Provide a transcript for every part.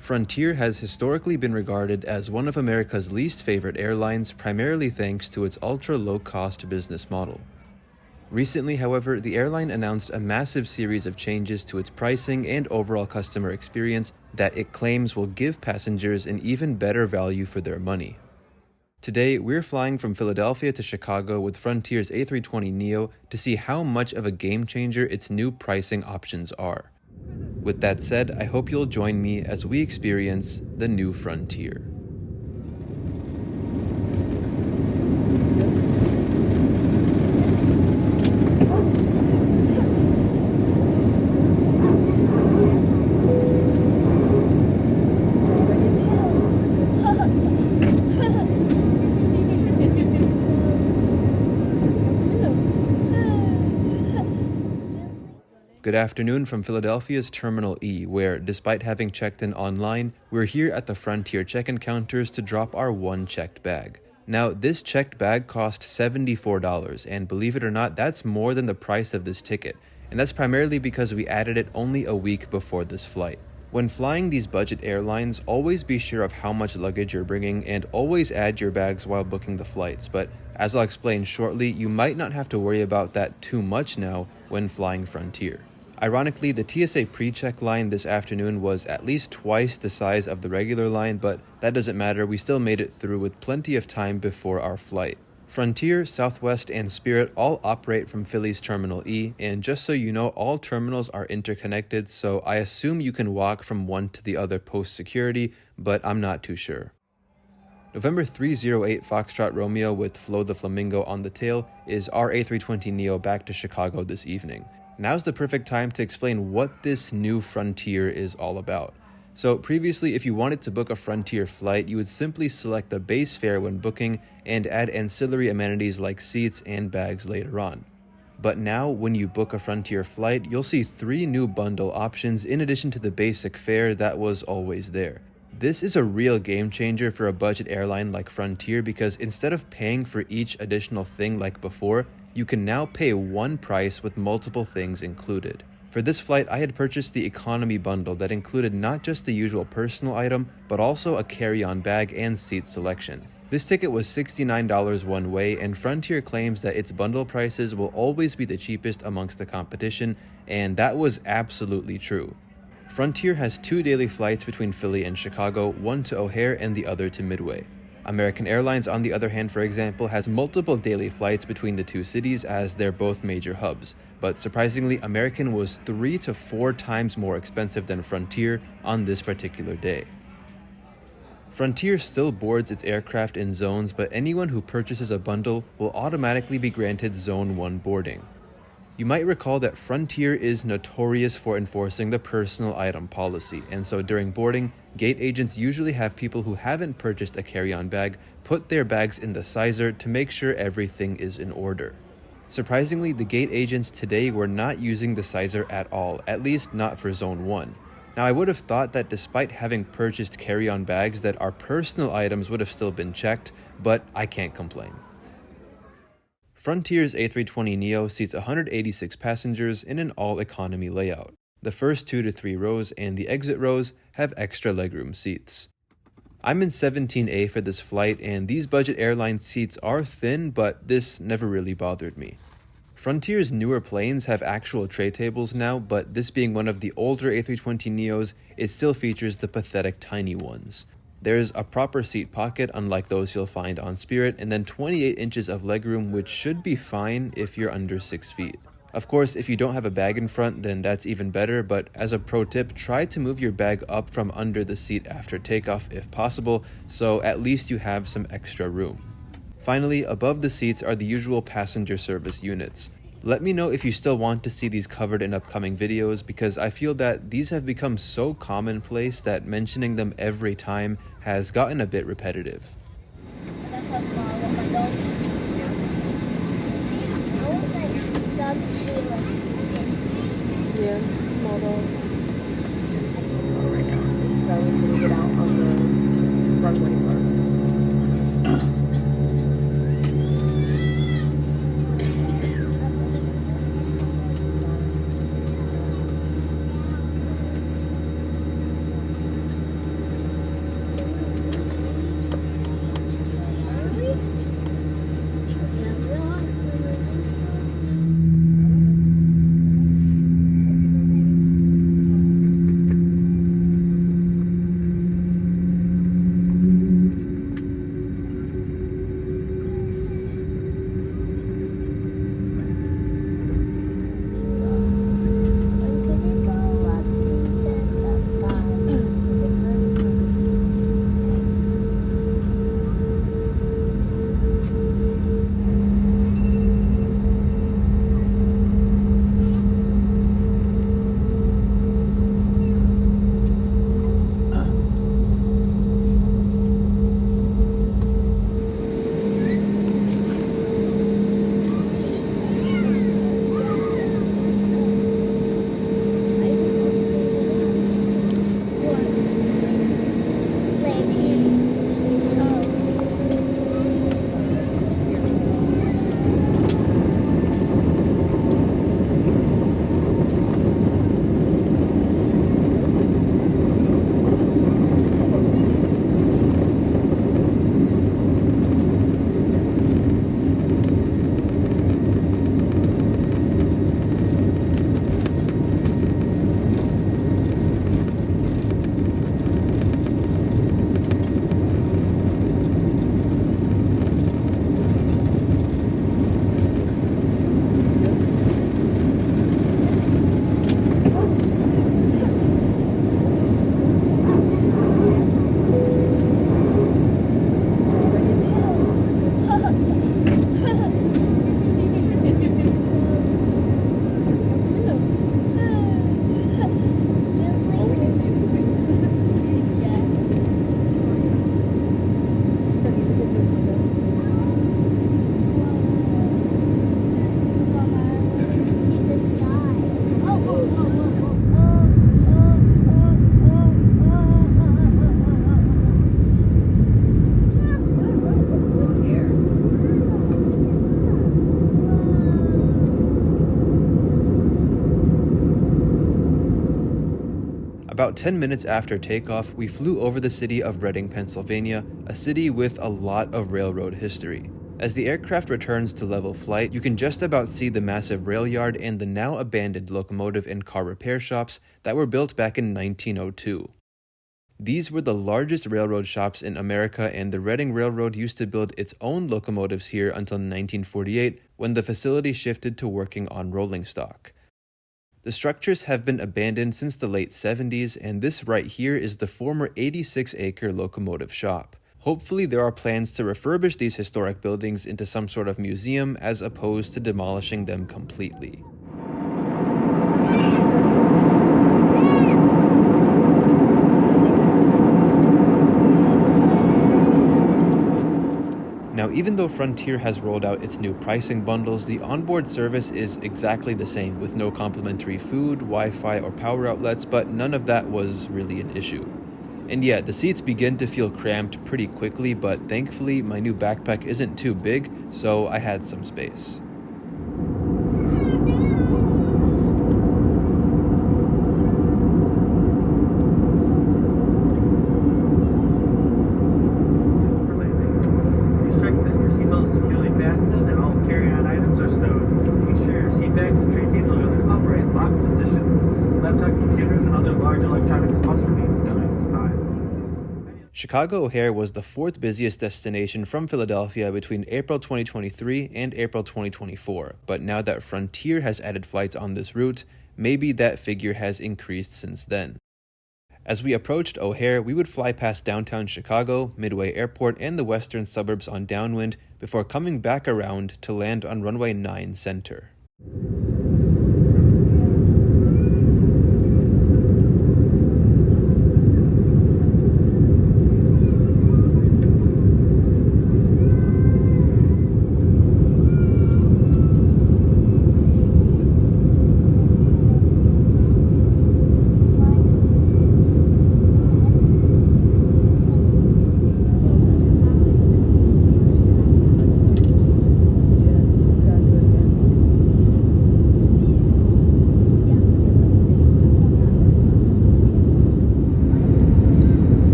Frontier has historically been regarded as one of America's least favorite airlines, primarily thanks to its ultra-low-cost business model. Recently, however, the airline announced a massive series of changes to its pricing and overall customer experience that it claims will give passengers an even better value for their money. Today, we're flying from Philadelphia to Chicago with Frontier's A320neo to see how much of a game changer its new pricing options are. With that said, I hope you'll join me as we experience the new Frontier. Good afternoon from Philadelphia's Terminal E, where, despite having checked in online, we're here at the Frontier check-in counters to drop our one checked bag. Now, this checked bag cost $74, and believe it or not, that's more than the price of this ticket, and that's primarily because we added it only a week before this flight. When flying these budget airlines, always be sure of how much luggage you're bringing and always add your bags while booking the flights, but as I'll explain shortly, you might not have to worry about that too much now when flying Frontier. Ironically, the TSA pre-check line this afternoon was at least twice the size of the regular line, but that doesn't matter, we still made it through with plenty of time before our flight. Frontier, Southwest, and Spirit all operate from Philly's Terminal E, and just so you know, all terminals are interconnected, so I assume you can walk from one to the other post-security, but I'm not too sure. November 308 Foxtrot Romeo with Flo the Flamingo on the tail is our A320neo back to Chicago this evening. Now's the perfect time to explain what this new Frontier is all about. So previously, if you wanted to book a Frontier flight, you would simply select the base fare when booking and add ancillary amenities like seats and bags later on. But now, when you book a Frontier flight, you'll see 3 new bundle options in addition to the basic fare that was always there. This is a real game changer for a budget airline like Frontier because instead of paying for each additional thing like before, you can now pay one price with multiple things included. For this flight, I had purchased the economy bundle that included not just the usual personal item, but also a carry-on bag and seat selection. This ticket was $69 one way, and Frontier claims that its bundle prices will always be the cheapest amongst the competition, and that was absolutely true. Frontier has 2 daily flights between Philly and Chicago, one to O'Hare and the other to Midway. American Airlines, on the other hand, for example, has multiple daily flights between the 2 cities as they're both major hubs. But surprisingly, American was 3 to 4 times more expensive than Frontier on this particular day. Frontier still boards its aircraft in zones, but anyone who purchases a bundle will automatically be granted Zone 1 boarding. You might recall that Frontier is notorious for enforcing the personal item policy, and so during boarding, gate agents usually have people who haven't purchased a carry-on bag put their bags in the sizer to make sure everything is in order. Surprisingly, the gate agents today were not using the sizer at all, at least not for Zone 1. Now, I would have thought that despite having purchased carry-on bags that our personal items would have still been checked, but I can't complain. Frontier's A320neo seats 186 passengers in an all-economy layout. The first 2 to 3 rows and the exit rows have extra legroom seats. I'm in 17A for this flight, and these budget airline seats are thin, but this never really bothered me. Frontier's newer planes have actual tray tables now, but this being one of the older A320neos, it still features the pathetic tiny ones. There's a proper seat pocket, unlike those you'll find on Spirit, and then 28 inches of legroom, which should be fine if you're under 6 feet. Of course, if you don't have a bag in front, then that's even better, but as a pro tip, try to move your bag up from under the seat after takeoff if possible, so at least you have some extra room. Finally, above the seats are the usual passenger service units. Let me know if you still want to see these covered in upcoming videos, because I feel that these have become so commonplace that mentioning them every time has gotten a bit repetitive. Yeah, small dog. So we need to get out on the runway part. About 10 minutes after takeoff, we flew over the city of Reading, Pennsylvania, a city with a lot of railroad history. As the aircraft returns to level flight, you can just about see the massive rail yard and the now abandoned locomotive and car repair shops that were built back in 1902. These were the largest railroad shops in America, and the Reading Railroad used to build its own locomotives here until 1948, when the facility shifted to working on rolling stock. The structures have been abandoned since the late 70s, and this right here is the former 86-acre locomotive shop. Hopefully there are plans to refurbish these historic buildings into some sort of museum as opposed to demolishing them completely. Now, even though Frontier has rolled out its new pricing bundles, the onboard service is exactly the same, with no complimentary food, Wi-Fi, or power outlets, but none of that was really an issue. And yeah, the seats begin to feel cramped pretty quickly, but thankfully my new backpack isn't too big, so I had some space. Chicago O'Hare was the fourth busiest destination from Philadelphia between April 2023 and April 2024, but now that Frontier has added flights on this route, maybe that figure has increased since then. As we approached O'Hare, we would fly past downtown Chicago, Midway Airport, and the western suburbs on downwind before coming back around to land on runway 9 center.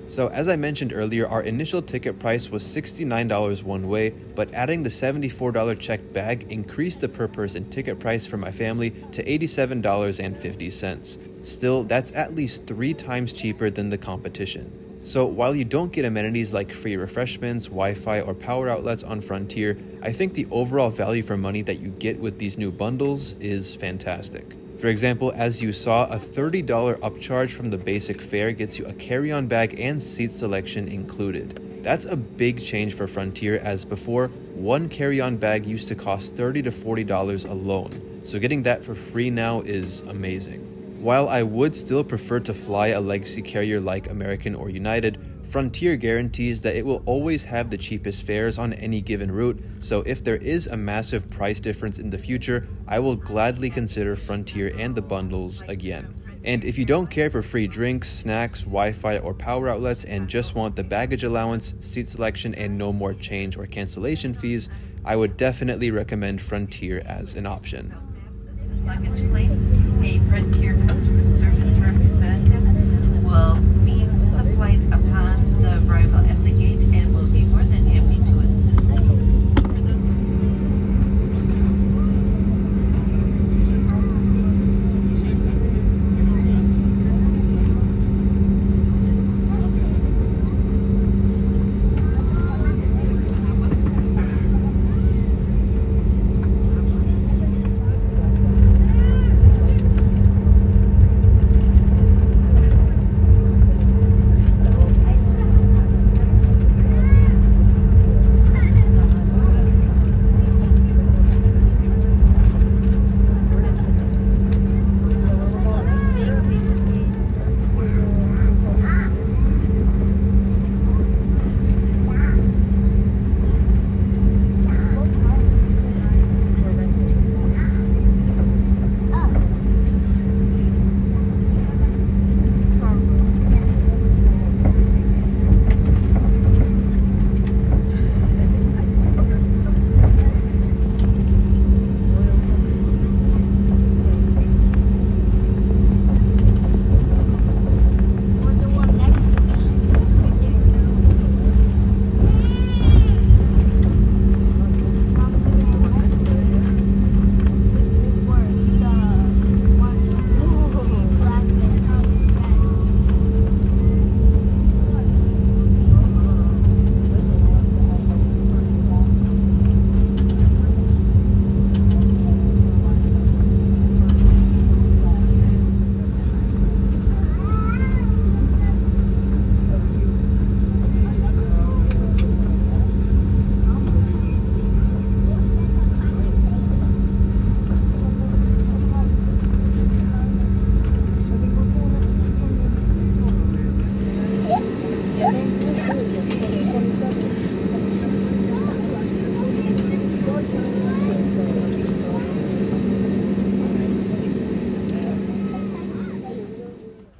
So as I mentioned earlier, our initial ticket price was $69 one way, but adding the $74 checked bag increased the per person ticket price for my family to $87.50. Still, that's at least 3 times cheaper than the competition. So while you don't get amenities like free refreshments, Wi-Fi, or power outlets on Frontier, I think the overall value for money that you get with these new bundles is fantastic. For example, as you saw, a $30 upcharge from the basic fare gets you a carry-on bag and seat selection included. That's a big change for Frontier, as before, one carry-on bag used to cost $30 to $40 alone. So getting that for free now is amazing. While I would still prefer to fly a legacy carrier like American or United, Frontier guarantees that it will always have the cheapest fares on any given route, so if there is a massive price difference in the future, I will gladly consider Frontier and the bundles again. And if you don't care for free drinks, snacks, Wi-Fi, or power outlets and just want the baggage allowance, seat selection, and no more change or cancellation fees, I would definitely recommend Frontier as an option. Luggage claim, a Frontier customer service representative will leave the flight upon the arrival at the gate and will be more than happy to assist you.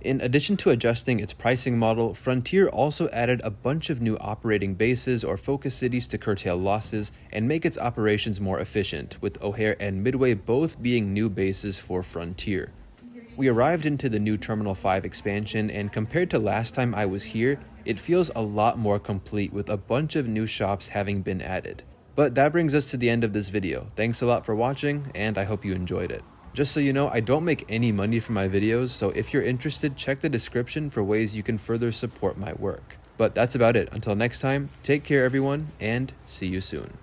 In addition to adjusting its pricing model, Frontier also added a bunch of new operating bases or focus cities to curtail losses and make its operations more efficient, with O'Hare and Midway both being new bases for Frontier. We arrived into the new Terminal 5 expansion, and compared to last time I was here, it feels a lot more complete with a bunch of new shops having been added. But that brings us to the end of this video. Thanks a lot for watching, and I hope you enjoyed it. Just so you know, I don't make any money from my videos, so if you're interested, check the description for ways you can further support my work. But that's about it. Until next time, take care everyone, and see you soon.